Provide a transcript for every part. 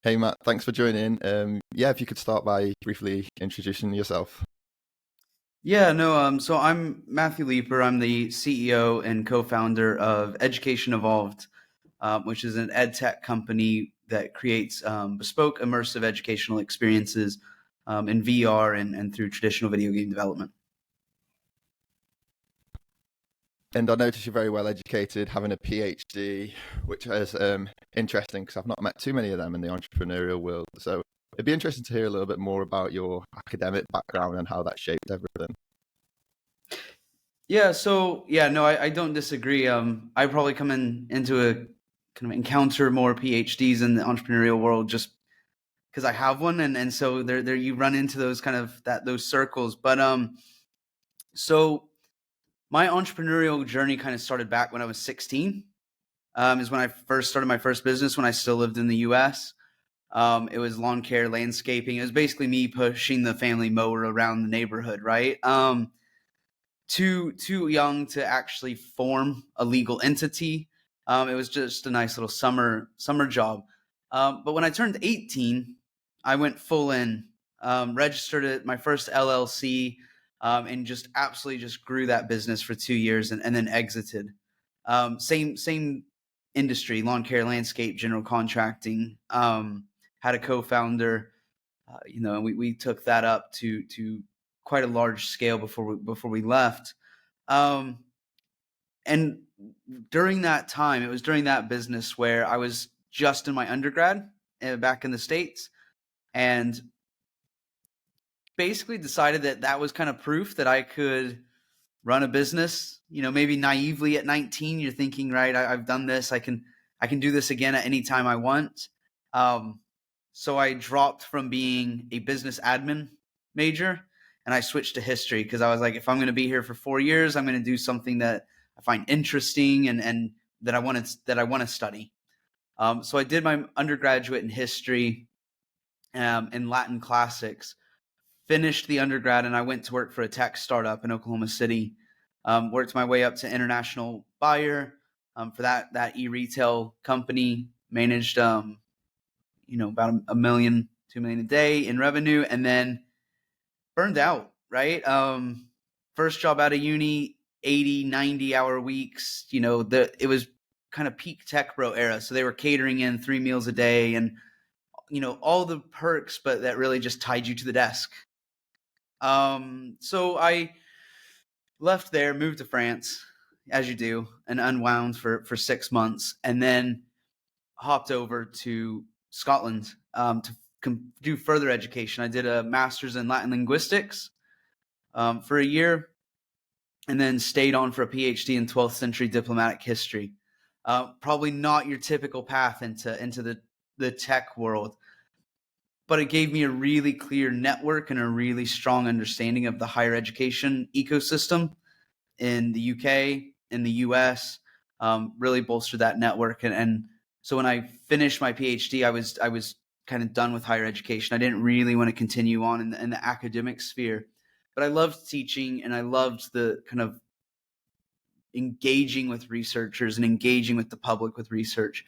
Hey Matt, thanks for joining. Yeah, if you could start by briefly introducing yourself. Yeah, no, so I'm Matthew Leeper. I'm the CEO and co-founder of Education Evolved, which is an EdTech company that creates bespoke immersive educational experiences in VR and through traditional video game development. And I notice you're very well educated, having a PhD, which is interesting because I've not met too many of them in the entrepreneurial world. So it'd be interesting to hear a little bit more about your academic background and how that shaped everything. Yeah, so yeah, no, I don't disagree. I probably come into a kind of encounter more PhDs in the entrepreneurial world just because I have one, and so there you run into those kind of those circles. So my entrepreneurial journey kind of started back when I was 16. Is when I first started my first business when I still lived in the US. It was lawn care landscaping. It was basically me pushing the family mower around the neighborhood, right? Too young to actually form a legal entity. It was just a nice little summer job. But when I turned 18, I went full in, registered it my first LLC, and just absolutely just grew that business for 2 years and then exited. Same industry, lawn care, landscape, general contracting. Had a co-founder, and we took that up to quite a large scale before we left. Um, and during that time, it was during that business where I was just in my undergrad back in the States, and basically decided that that was kind of proof that I could run a business. Maybe naively at 19, you're thinking, right, I've done this. I can do this again at any time I want. Um, so I dropped from being a business admin major and I switched to history because I was like, if I'm going to be here for 4 years, I'm going to do something that I find interesting and that I want to study. So I did my undergraduate in history and Latin classics, finished the undergrad, and I went to work for a tech startup in Oklahoma City. Worked my way up to international buyer for that e-retail company. Managed about a million, 2 million a day in revenue, and then burned out. Right, first job out of uni, 80, 90 hour weeks. It was kind of peak tech bro era, so they were catering in 3 meals a day and all the perks, but that really just tied you to the desk. So I left there, moved to France, as you do, and unwound for 6 months, and then hopped over to Scotland to do further education. I did a master's in Latin linguistics for a year, and then stayed on for a PhD in 12th century diplomatic history. Probably not your typical path into the tech world, but it gave me a really clear network and a really strong understanding of the higher education ecosystem in the UK, in the US, really bolstered that network. And so when I finished my PhD, I was kind of done with higher education. I didn't really want to continue on in the academic sphere, but I loved teaching and I loved the kind of engaging with researchers and engaging with the public with research,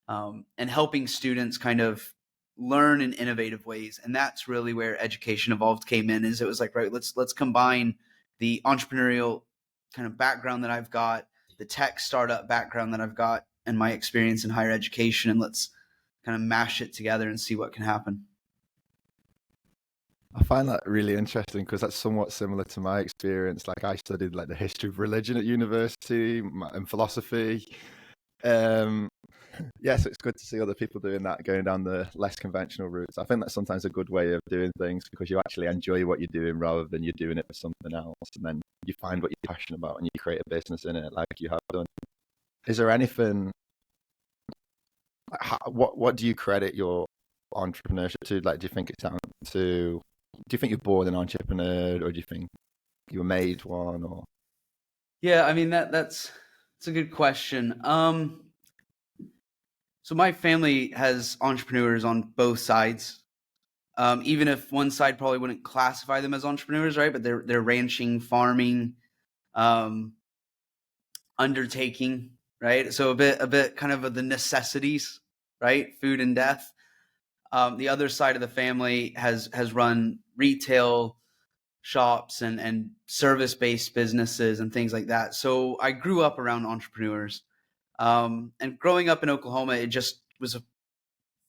and helping students kind of learn in innovative ways. And that's really where Education Evolved came in. Is it was like, right, let's combine the entrepreneurial kind of background that I've got, the tech startup background that I've got, and my experience in higher education, and let's kind of mash it together and see what can happen. I find that really interesting because that's somewhat similar to my experience. Like I studied like the history of religion at university and philosophy. Um, Yes, it's good to see other people doing that, going down the less conventional routes. I think that's sometimes a good way of doing things because you actually enjoy what you're doing rather than you're doing it for something else. And then you find what you're passionate about and you create a business in it like you have done. Is there anything, what do you credit your entrepreneurship to? Like, do you think it's down to, do you think you're born an entrepreneur or do you think you were made one or? Yeah, I mean that's a good question. So my family has entrepreneurs on both sides. Even if one side probably wouldn't classify them as entrepreneurs, right? But they're ranching, farming, um, undertaking, right? So a bit kind of the necessities, right? Food and death. The other side of the family has run retail shops and service-based businesses and things like that. So I grew up around entrepreneurs. And growing up in Oklahoma, it just was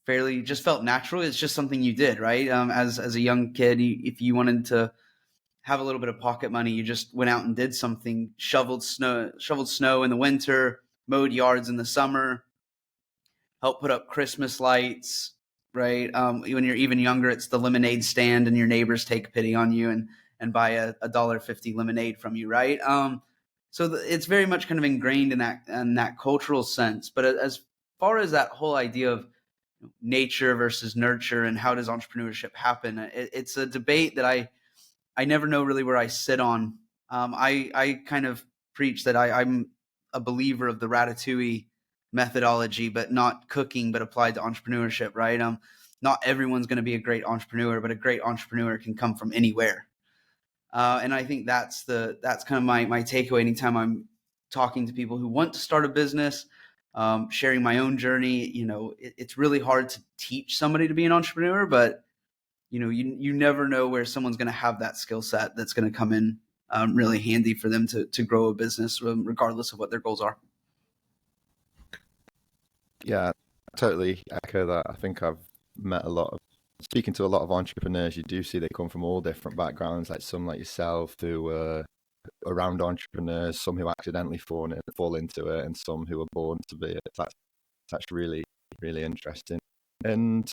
just felt natural. It's just something you did, right? As a young kid, if you wanted to have a little bit of pocket money, you just went out and did something, shoveled snow in the winter, mowed yards in the summer, helped put up Christmas lights, right? When you're even younger, it's the lemonade stand and your neighbors take pity on you and buy a $1.50 lemonade from you, right? So it's very much kind of ingrained in that cultural sense. But as far as that whole idea of nature versus nurture and how does entrepreneurship happen, it's a debate that I never know really where I sit on. I kind of preach that I'm a believer of the Ratatouille methodology, but not cooking, but applied to entrepreneurship, right? Not everyone's going to be a great entrepreneur, but a great entrepreneur can come from anywhere. And I think that's kind of my takeaway anytime I'm talking to people who want to start a business, sharing my own journey. It's really hard to teach somebody to be an entrepreneur, but you never know where someone's going to have that skill set that's going to come in really handy for them to grow a business, regardless of what their goals are. Yeah, totally echo that. I think I've met speaking to a lot of entrepreneurs, you do see they come from all different backgrounds, like some like yourself who are around entrepreneurs, some who accidentally fall into it, and some who are born to be it. That's really, really interesting. And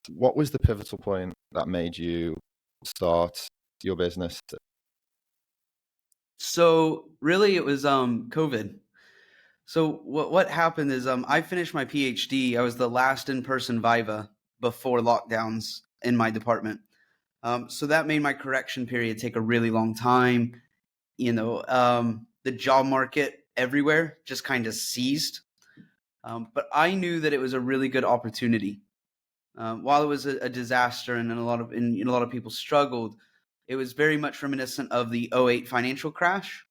what was the pivotal point that made you start your business? So really it was COVID. So what happened is I finished my PhD. I was the last in-person Viva before lockdowns in my department. So that made my correction period take a really long time. The job market everywhere just kind of seized. But I knew that it was a really good opportunity. While it was a disaster and a lot of people struggled, it was very much reminiscent of the '08 financial crash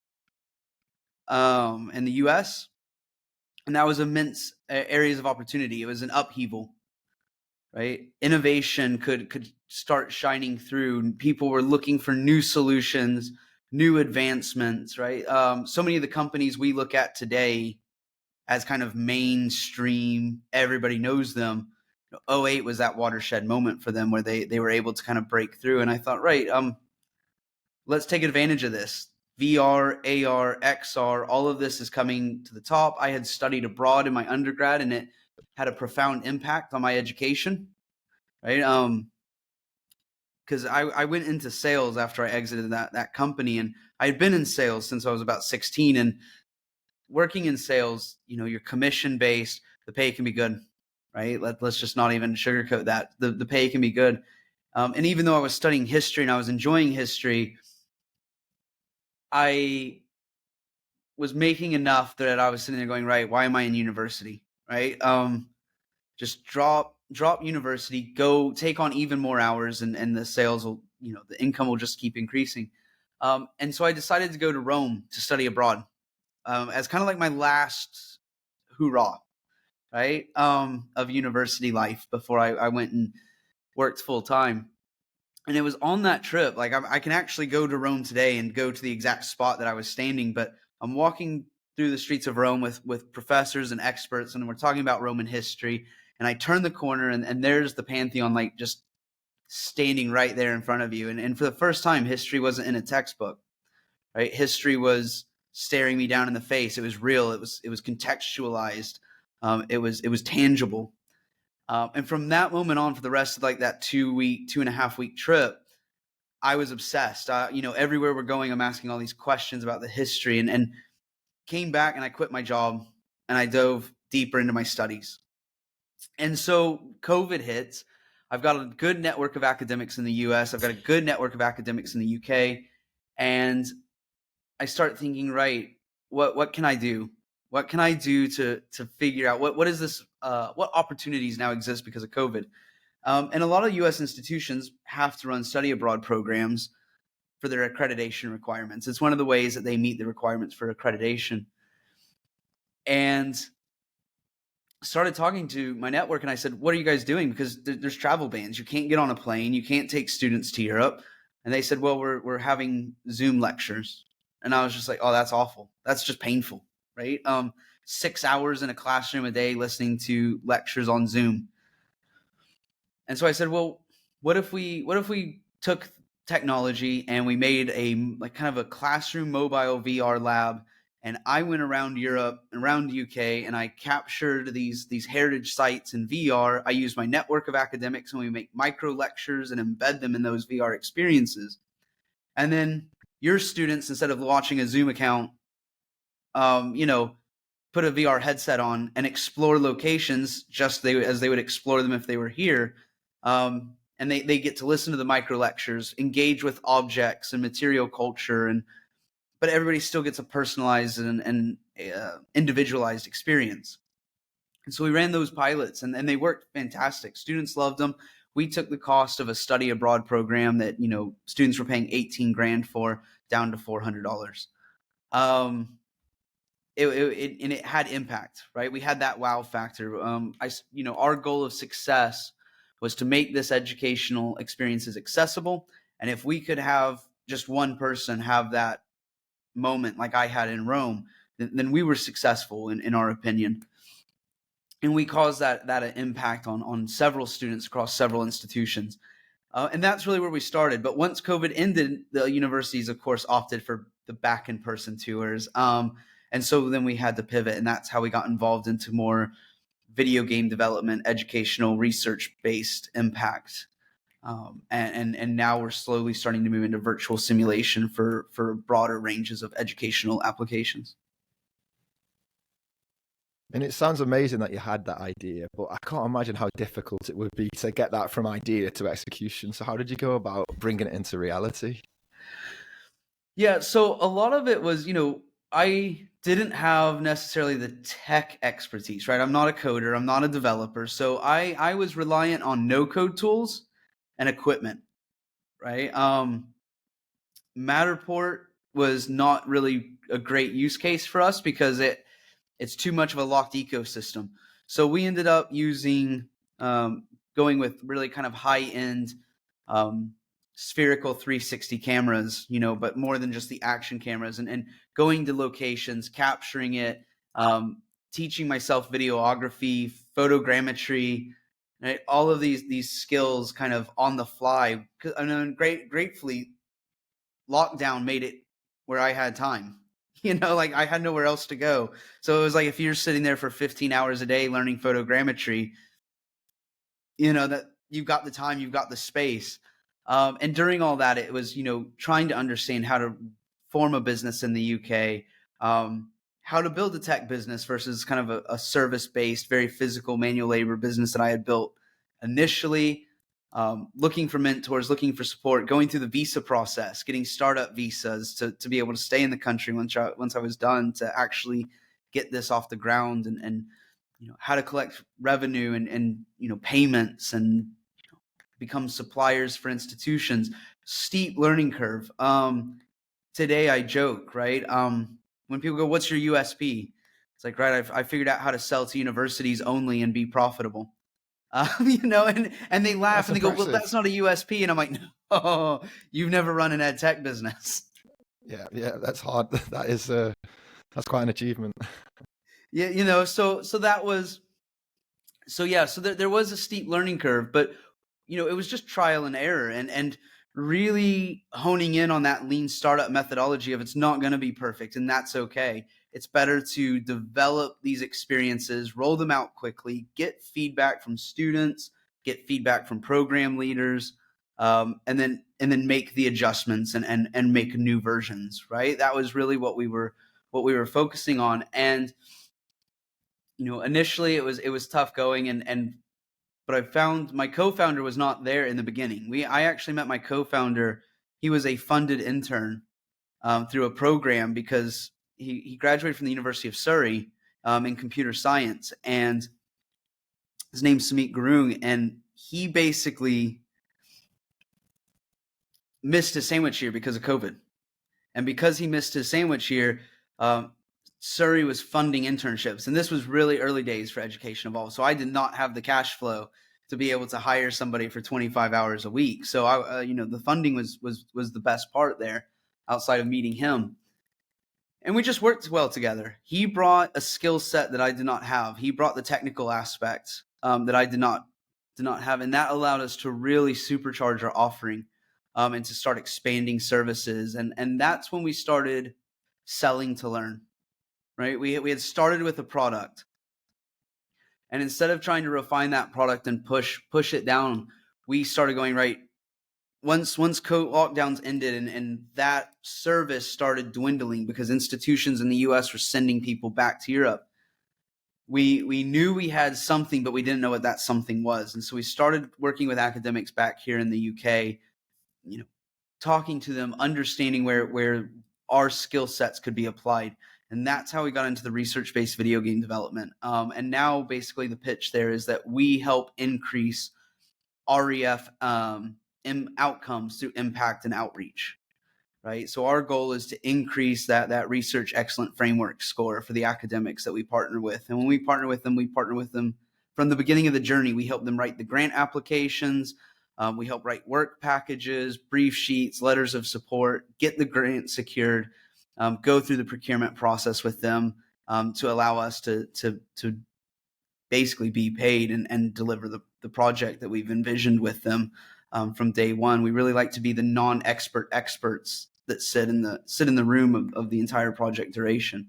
in the U.S. And that was immense areas of opportunity. It was an upheaval, right? Innovation could start shining through. People were looking for new solutions, new advancements, right? So many of the companies we look at today as kind of mainstream, everybody knows them. '08 was that watershed moment for them where they were able to kind of break through. And I thought, right, let's take advantage of this. VR, AR, XR, all of this is coming to the top. I had studied abroad in my undergrad, and it had a profound impact on my education, right? Because I went into sales after I exited that company, and I had been in sales since I was about 16. And working in sales, you're commission based. The pay can be good, right? Let's just not even sugarcoat that. The pay can be good. And even though I was studying history and I was enjoying history, I was making enough that I was sitting there going, right, why am I in university, right? Just drop university, go take on even more hours, and the sales will, the income will just keep increasing. And so I decided to go to Rome to study abroad as kind of like my last hoorah, right, of university life before I went and worked full time. And it was on that trip, like I can actually go to Rome today and go to the exact spot that I was standing, but I'm walking through the streets of Rome with professors and experts, and we're talking about Roman history. And I turn the corner, and there's the Pantheon, like just standing right there in front of you. And for the first time, history wasn't in a textbook, right? History was staring me down in the face. It was real. It was contextualized. It was tangible. And from that moment on, for the rest of like that 2.5 week trip, I was obsessed. Everywhere we're going, I'm asking all these questions about the history, and came back and I quit my job and I dove deeper into my studies. And so COVID hits. I've got a good network of academics in the US. I've got a good network of academics in the UK. And I start thinking, right, what can I do? What can I do to figure out what is this? What opportunities now exist because of COVID? And a lot of U.S. institutions have to run study abroad programs for their accreditation requirements. It's one of the ways that they meet the requirements for accreditation. And started talking to my network, and I said, what are you guys doing? Because there's travel bans. You can't get on a plane. You can't take students to Europe. And they said, well, we're having Zoom lectures. And I was just like, oh, that's awful. That's just painful, right? 6 hours in a classroom a day listening to lectures on Zoom. And so I said, well, what if we took technology and we made a like kind of a classroom mobile VR lab, and I went around Europe, around the UK, and I captured these heritage sites in VR. I used my network of academics, and we make micro lectures and embed them in those VR experiences. And then your students, instead of watching a Zoom account, put a VR headset on and explore locations just as they would explore them if they were here. And they get to listen to the micro lectures, engage with objects and material culture, but everybody still gets a personalized and individualized experience. And so we ran those pilots, and they worked fantastic. Students loved them. We took the cost of a study abroad program that students were paying $18,000 for down to $400. It had impact, right? We had that wow factor. Our goal of success was to make this educational experiences accessible. And if we could have just one person have that moment like I had in Rome, then we were successful in our opinion. And we caused that impact on several students across several institutions. And that's really where we started. But once COVID ended, the universities, of course, opted for the back in-person tours. And so then we had to pivot, and that's how we got involved into more video game development, educational, research-based impact. And now we're slowly starting to move into virtual simulation for broader ranges of educational applications. And it sounds amazing that you had that idea, but I can't imagine how difficult it would be to get that from idea to execution. So how did you go about bringing it into reality? Yeah, so a lot of it was, I didn't have necessarily the tech expertise, right? I'm not a coder, I'm not a developer. So I was reliant on no-code tools and equipment, right? Matterport was not really a great use case for us because it's too much of a locked ecosystem. So we ended up using going with really kind of high-end spherical 360 cameras, but more than just the action cameras, and going to locations, capturing it, teaching myself videography, photogrammetry, right? All of these skills kind of on the fly. And then gratefully, lockdown made it where I had time. Like I had nowhere else to go. So it was like if you're sitting there for 15 hours a day learning photogrammetry, that you've got the time, you've got the space. And during all that, it was, trying to understand how to form a business in the UK, how to build a tech business versus kind of a service-based, very physical manual labor business that I had built initially, looking for mentors, looking for support, going through the visa process, getting startup visas to be able to stay in the country once I was done, to actually get this off the ground, and how to collect revenue and payments and become suppliers for institutions. Steep learning curve. Today I joke, right? When people go, what's your USP? It's like, right, I figured out how to sell to universities only and be profitable. And they laugh. That's and they impressive. Go, well, that's not a USP. And I'm like, no, you've never run an EdTech business. Yeah, that's hard. That is, that's quite an achievement. Yeah, so that was, so there was a steep learning curve, but it was just trial and error, and really honing in on that lean startup methodology of it's not going to be perfect, and that's okay. It's better to develop these experiences, roll them out quickly, get feedback from students, get feedback from program leaders, and then make the adjustments and make new versions. Right? That was really what we were focusing on. And initially it was tough going, but I found my co-founder was not there in the beginning. I actually met my co-founder. He was a funded intern through a program because he graduated from the University of Surrey in computer science, and his name's Samit Gurung, and he basically missed his sandwich year because of COVID. And because he missed his sandwich year, Surrey was funding internships, and this was really early days for Education Evolve. So I did not have the cash flow to be able to hire somebody for 25 hours a week. So the funding was the best part there, outside of meeting him. And we just worked well together. He brought a skill set that I did not have. He brought the technical aspects that I did not have, and that allowed us to really supercharge our offering and to start expanding services. And that's when we started selling to learn. Right? We had started with a product, and instead of trying to refine that product and push it down, we started going right. Once lockdowns ended and that service started dwindling because institutions in the US were sending people back to Europe, we knew we had something, but we didn't know what that something was. And so we started working with academics back here in the UK, talking to them, understanding where our skill sets could be applied. And that's how we got into the research-based video game development. And now basically the pitch there is that we help increase REF outcomes through impact and outreach, right? So our goal is to increase that research excellent framework score for the academics that we partner with. And when we partner with them from the beginning of the journey. We help them write the grant applications. We help write work packages, brief sheets, letters of support, get the grant secured, go through the procurement process with them to allow us to basically be paid and deliver the project that we've envisioned with them from day one. We really like to be the non-expert experts that sit in the room of the entire project duration,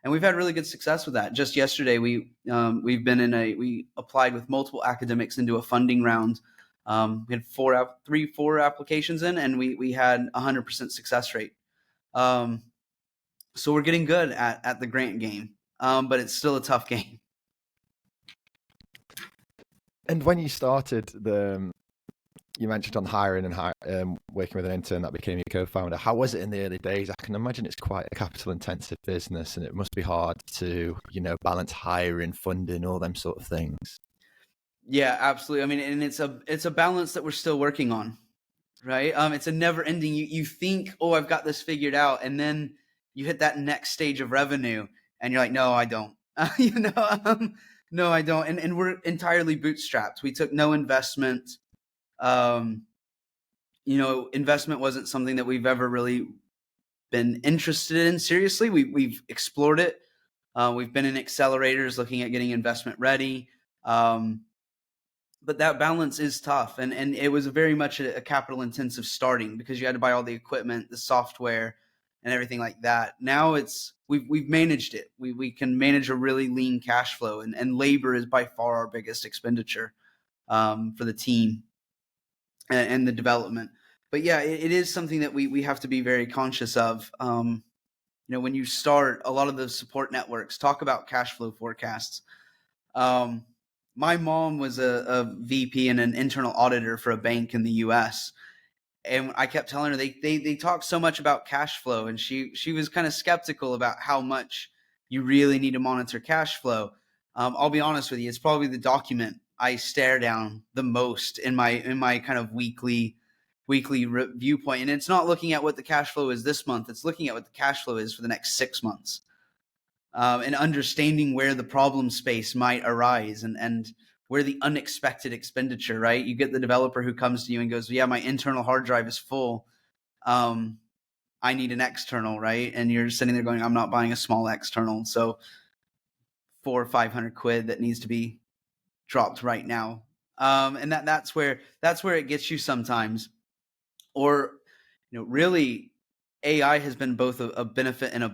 and we've had really good success with that. Just yesterday, we applied with multiple academics into a funding round. We had four applications in, and we had 100% success rate. So we're getting good at the grant game, but it's still a tough game. And when you started you mentioned on hiring and working with an intern that became your co-founder. How was it in the early days? I can imagine it's quite a capital-intensive business, and it must be hard to, balance hiring, funding, all them sort of things. Yeah, absolutely. I mean, and it's a balance that we're still working on, right? It's a never-ending. You think, oh, I've got this figured out, and then you hit that next stage of revenue, and you're like, no, I don't. No, I don't. And we're entirely bootstrapped. We took no investment. Investment wasn't something that we've ever really been interested in seriously. We've explored it. We've been in accelerators looking at getting investment ready. But that balance is tough. And it was very much a capital intensive starting because you had to buy all the equipment, the software, and everything like that. Now we've managed it. We can manage a really lean cash flow, and labor is by far our biggest expenditure for the team and the development. But yeah, it is something that we have to be very conscious of. When you start, a lot of the support networks talk about cash flow forecasts. My mom was a VP and an internal auditor for a bank in the US. And I kept telling her they talk so much about cash flow, and she was kind of skeptical about how much you really need to monitor cash flow. I'll be honest with you, it's probably the document I stare down the most in my kind of weekly viewpoint. And it's not looking at what the cash flow is this month; it's looking at what the cash flow is for the next 6 months, and understanding where the problem space might arise and where the unexpected expenditure, right? You get the developer who comes to you and goes, yeah, my internal hard drive is full. I need an external, right? And you're sitting there going, I'm not buying a small external. So 400 or 500 quid that needs to be dropped right now. And that's where it gets you sometimes. Or, really AI has been both a benefit and a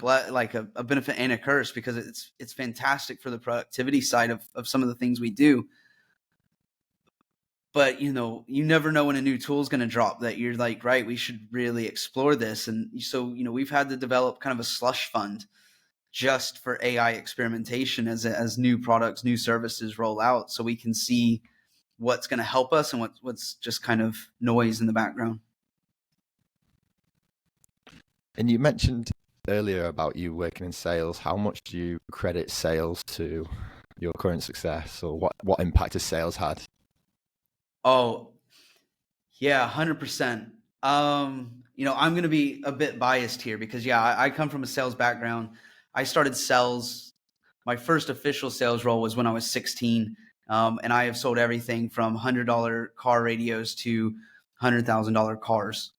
benefit and a curse, because it's fantastic for the productivity side of some of the things we do. But, you never know when a new tool is going to drop that you're like, right, we should really explore this. And so, we've had to develop kind of a slush fund just for AI experimentation as new products, new services roll out, so we can see what's going to help us and what's just kind of noise in the background. And you mentioned earlier about you working in sales. How much do you credit sales to your current success, or what impact has sales had? Oh, yeah, 100%. I'm going to be a bit biased here because, I come from a sales background. I started sales. My first official sales role was when I was 16. And I have sold everything from $100 car radios to $100,000 cars,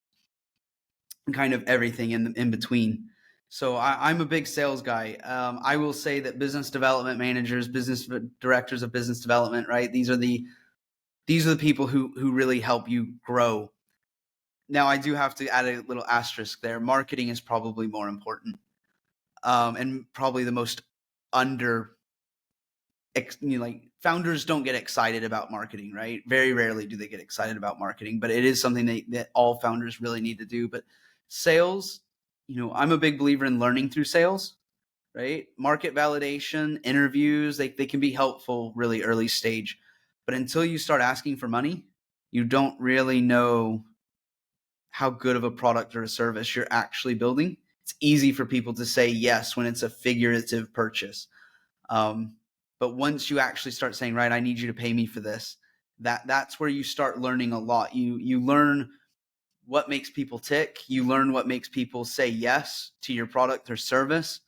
and kind of everything in between. So I'm a big sales guy. I will say that business development managers, business directors of business development, right? These are the people who really help you grow. Now, I do have to add a little asterisk there. Marketing is probably more important, and probably the most like founders don't get excited about marketing, right? Very rarely do they get excited about marketing, but it is something that all founders really need to do. But sales, I'm a big believer in learning through sales, right? Market validation, interviews, they can be helpful really early stage. But until you start asking for money, you don't really know how good of a product or a service you're actually building. It's easy for people to say yes when it's a figurative purchase. But once you actually start saying, right, I need you to pay me for this, that's where you start learning a lot. You learn what makes people tick. You learn what makes people say yes to your product or service.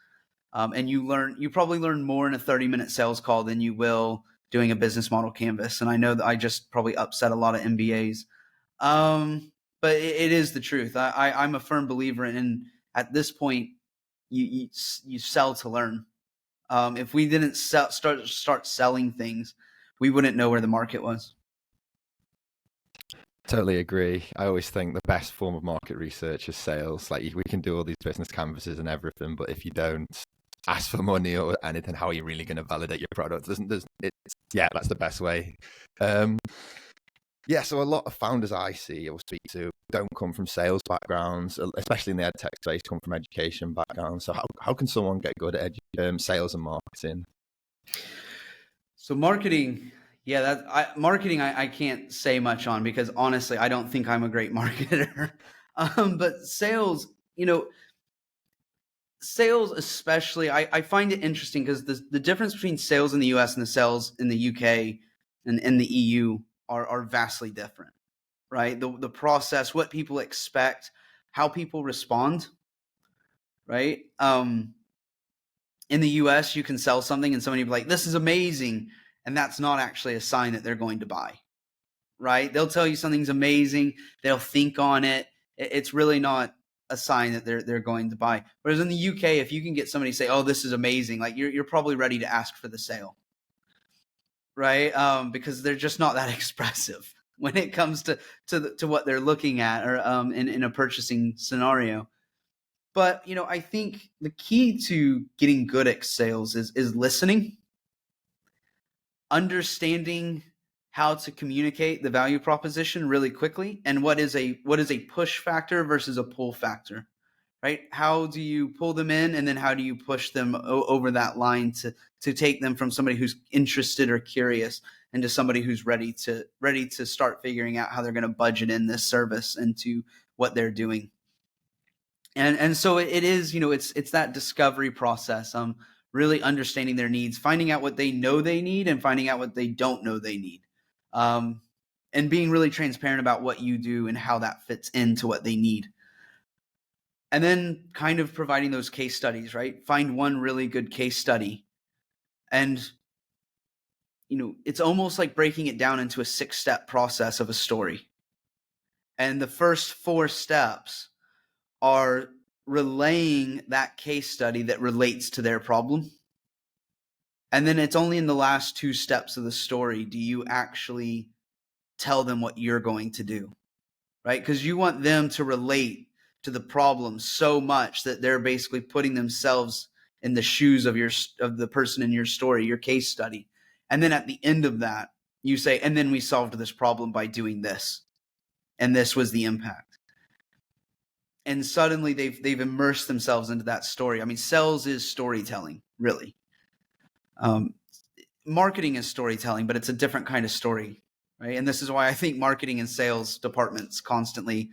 And you probably learn more in a 30-minute sales call than you will doing a business model canvas. And I know that I just probably upset a lot of MBAs. But it is the truth. I'm a firm believer in, at this point, you sell to learn. If we didn't start selling things, we wouldn't know where the market was. Totally agree. I always think the best form of market research is sales. Like, we can do all these business canvases and everything, but if you don't ask for money or anything, how are you really going to validate your product? That's the best way. So a lot of founders I see or speak to don't come from sales backgrounds, especially in the EdTech space, come from education backgrounds. So how can someone get good at sales and marketing? So marketing, marketing I can't say much on, because honestly, I don't think I'm a great marketer. But sales, sales especially, I find it interesting because the difference between sales in the US and the sales in the UK and in the EU are vastly different, right? The process, what people expect, how people respond, right? In the US, you can sell something and somebody will be like, this is amazing. And that's not actually a sign that they're going to buy, right? They'll tell you something's amazing. They'll think on it. It's really not a sign that they're going to buy. Whereas in the UK, if you can get somebody to say, oh, this is amazing, like you're probably ready to ask for the sale, right? Because they're just not that expressive when it comes to what they're looking at, or in a purchasing scenario. But, I think the key to getting good at sales is listening, understanding how to communicate the value proposition really quickly, and what is a push factor versus a pull factor, right? How do you pull them in, and then how do you push them over that line to take them from somebody who's interested or curious into somebody who's ready to start figuring out how they're going to budget in this service into what they're doing. And so it is, it's that discovery process. Really understanding their needs, finding out what they know they need, and finding out what they don't know they need. And being really transparent about what you do and how that fits into what they need. And then kind of providing those case studies, right? Find one really good case study. And, it's almost like breaking it down into a 6-step process of a story. And the first 4 steps are relaying that case study that relates to their problem. And then it's only in the last 2 steps of the story do you actually tell them what you're going to do, right? Because you want them to relate to the problem so much that they're basically putting themselves in the shoes of the person in your story, your case study. And then at the end of that, you say, and then we solved this problem by doing this. And this was the impact. And suddenly they've immersed themselves into that story. I mean, sales is storytelling, really. Marketing is storytelling, but it's a different kind of story, right? And this is why I think marketing and sales departments constantly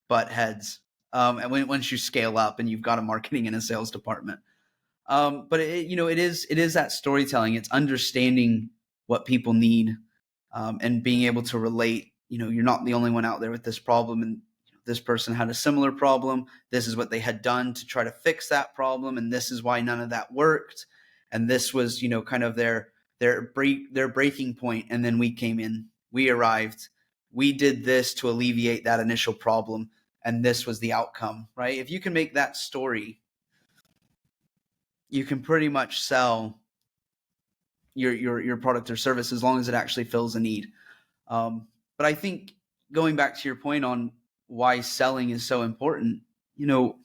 butt heads. And once you scale up and you've got a marketing and a sales department, but it is that storytelling. It's understanding what people need, and being able to relate. You're not the only one out there with this problem, and This person had a similar problem. This is what they had done to try to fix that problem, and this is why none of that worked. And this was, kind of their breaking point. And then we came in, we arrived, we did this to alleviate that initial problem, and this was the outcome, right? If you can make that story, you can pretty much sell your product or service as long as it actually fills a need. But I think going back to your point on why selling is so important, you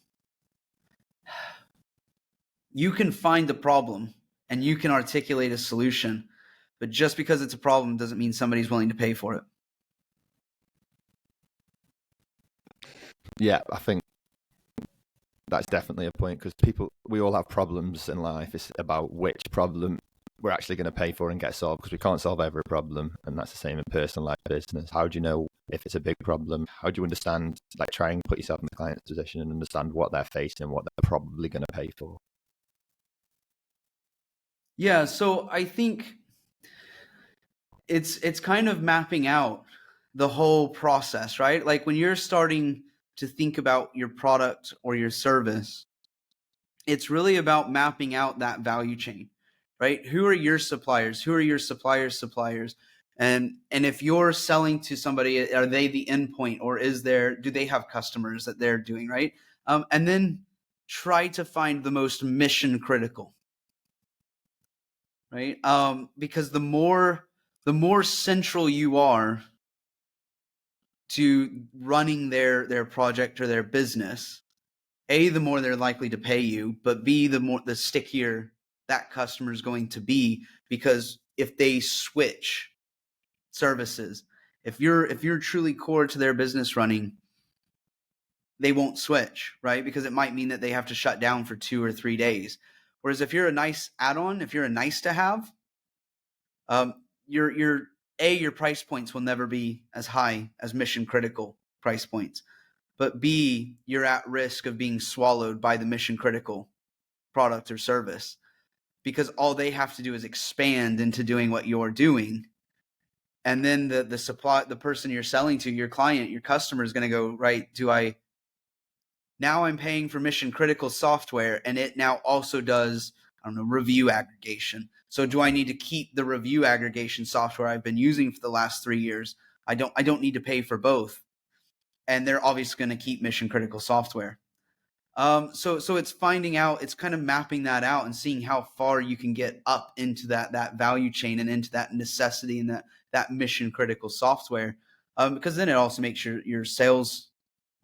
can find the problem and you can articulate a solution, but just because it's a problem doesn't mean somebody's willing to pay for it. Yeah, I think that's definitely a point, because we all have problems in life. It's about which problem we're actually going to pay for and get solved, because we can't solve every problem. And that's the same in personal life, business. How do you know if it's a big problem? How do you understand, try and put yourself in the client's position and understand what they're facing and what they're probably going to pay for? Yeah, so I think it's kind of mapping out the whole process, right? Like when you're starting to think about your product or your service, it's really about mapping out that value chain, right? Who are your suppliers? Who are your suppliers' suppliers? And if you're selling to somebody, are they the endpoint, or do they have customers that they're doing, right? And then try to find the most mission critical, right? Because the more central you are to running their project or their business, A, the more they're likely to pay you, but B, the stickier that customer is going to be, because if they switch services, if you're truly core to their business running, they won't switch, right? Because it might mean that they have to shut down for 2 or 3 days. Whereas if you're a nice add-on, if you're a nice to have, your price points will never be as high as mission critical price points. But B, you're at risk of being swallowed by the mission critical product or service, because all they have to do is expand into doing what you're doing. And then the person you're selling to, your client, your customer, is going to go, right, now I'm paying for mission critical software, and it now also does, review aggregation. So do I need to keep the review aggregation software I've been using for the last 3 years? I don't need to pay for both. And they're obviously going to keep mission critical software. So it's finding out, it's kind of mapping that out and seeing how far you can get up into that value chain and into that necessity and that mission critical software. Because then it also makes your sales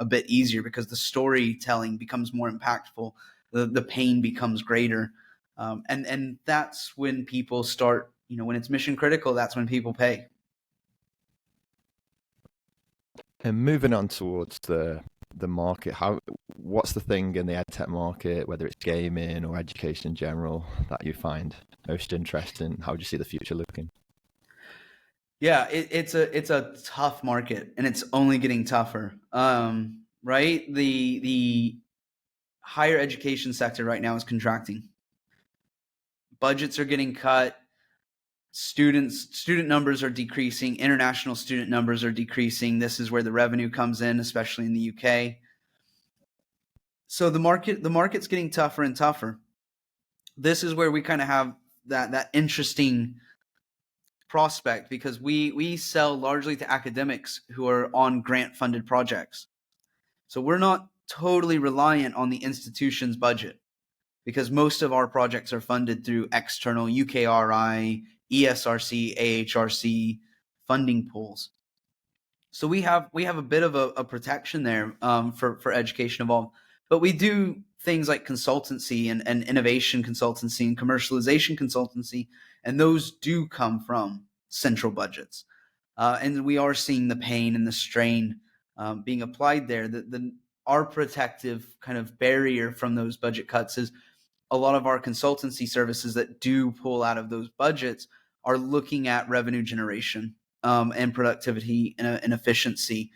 a bit easier, because the storytelling becomes more impactful. The pain becomes greater. And that's when people start, when it's mission critical, that's when people pay. And moving on towards the market, what's the thing in the EdTech market, whether it's gaming or education in general, that you find most interesting? How do you see the future looking? Yeah, it's a tough market, and it's only getting tougher. Right? The higher education sector right now is contracting. Budgets are getting cut. Student numbers are decreasing. International student numbers are decreasing. This is where the revenue comes in, especially in the UK. So the market's getting tougher and tougher. This is where we kind of have that interesting prospect, because we sell largely to academics who are on grant funded projects. So we're not totally reliant on the institution's budget, because most of our projects are funded through external UKRI, ESRC, AHRC funding pools. So we have a bit of a protection there for education involved. But we do things like consultancy and innovation consultancy and commercialization consultancy, and those do come from central budgets. And we are seeing the pain and the strain being applied there. Our protective kind of barrier from those budget cuts is a lot of our consultancy services that do pull out of those budgets are looking at revenue generation and productivity and efficiency.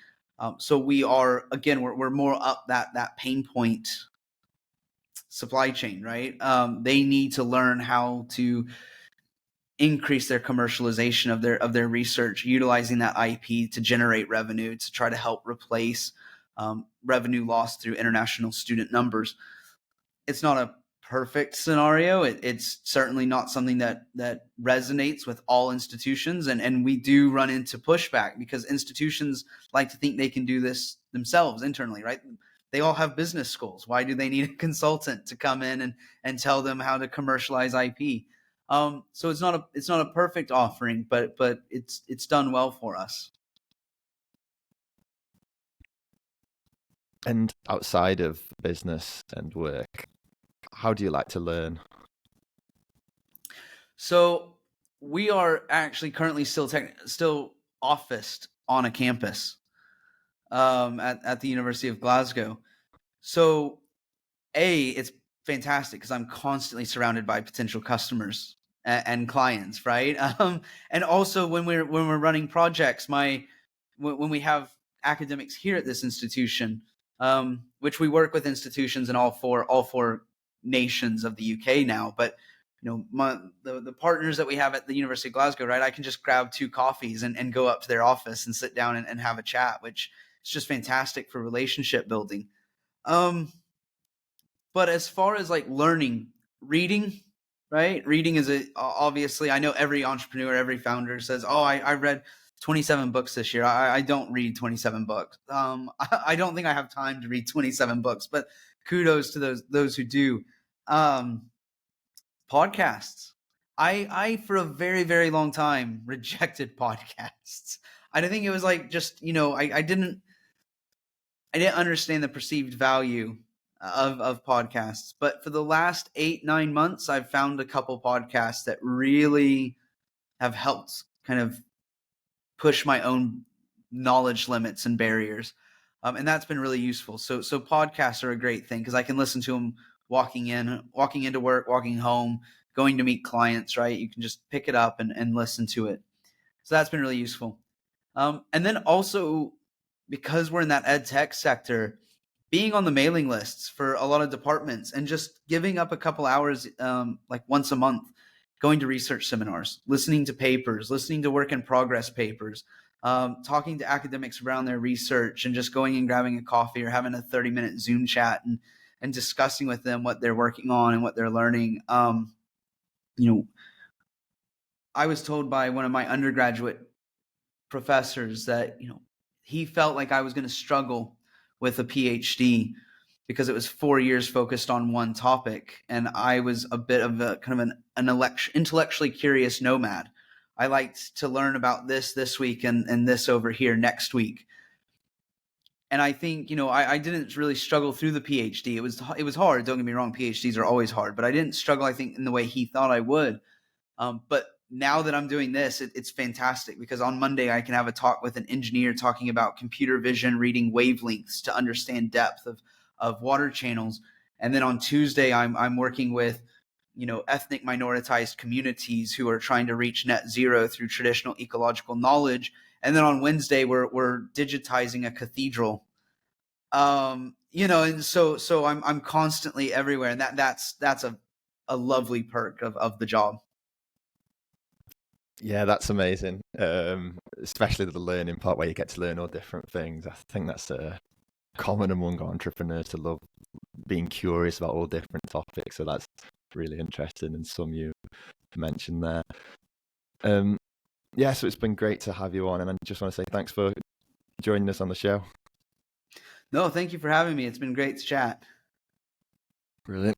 So we are, again, we're more up that pain point supply chain, right? They need to learn how to increase their commercialization of their research, utilizing that IP to generate revenue, to try to help replace revenue lost through international student numbers. It's not a perfect scenario. It's certainly not something that resonates with all institutions, and we do run into pushback because institutions like to think they can do this themselves internally, right? They all have business schools. Why do they need a consultant to come in and tell them how to commercialize IP? So it's not a perfect offering, but it's done well for us. And outside of business and work, how do you like to learn? So we are actually currently still officed on a campus at the University of Glasgow. So it's fantastic because I'm constantly surrounded by potential customers and clients, right? And also when we're running projects, when we have academics here at this institution, which we work with institutions in all four nations of the UK now, but the partners that we have at the University of Glasgow, right? I can just grab 2 coffees and go up to their office and sit down and have a chat, which is just fantastic for relationship building. But as far as like learning, reading, right? Reading is obviously, I know every entrepreneur, every founder says, oh, I read 27 books this year. I don't read 27 books. I don't think I have time to read 27 books, but kudos to those who do. Podcasts. I for a very, very long time rejected podcasts. I think it was like just, I didn't understand the perceived value of podcasts. But for the last 8-9 months, I've found a couple podcasts that really have helped kind of push my own knowledge limits and barriers. And that's been really useful. So podcasts are a great thing because I can listen to them walking into work, walking home, going to meet clients, right? You can just pick it up and listen to it. So that's been really useful. And then also, because we're in that EdTech sector, being on the mailing lists for a lot of departments and just giving up a couple hours, like once a month, going to research seminars, listening to papers, listening to work in progress papers, talking to academics around their research, and just going and grabbing a coffee or having a 30-minute Zoom chat and discussing with them what they're working on and what they're learning. I was told by one of my undergraduate professors that, he felt like I was going to struggle with a PhD because it was 4 years focused on one topic. And I was a bit of a kind of an intellectually curious nomad. I liked to learn about this week and this over here next week. And I think, I didn't really struggle through the PhD. It was hard. Don't get me wrong. PhDs are always hard, but I didn't struggle, I think, in the way he thought I would. But now that I'm doing this, it's fantastic because on Monday I can have a talk with an engineer talking about computer vision, reading wavelengths to understand depth of water channels. And then on Tuesday, I'm working with, ethnic minoritized communities who are trying to reach net zero through traditional ecological knowledge. And then on Wednesday, we're digitizing a cathedral. And so I'm constantly everywhere, and that's a lovely perk of the job. Yeah, that's amazing. Especially the learning part where you get to learn all different things. I think that's common among entrepreneurs to love being curious about all different topics. So that's really interesting, and some you mentioned there. Yeah, so it's been great to have you on, and I just want to say thanks for joining us on the show. No, thank you for having me. It's been great to chat. Brilliant.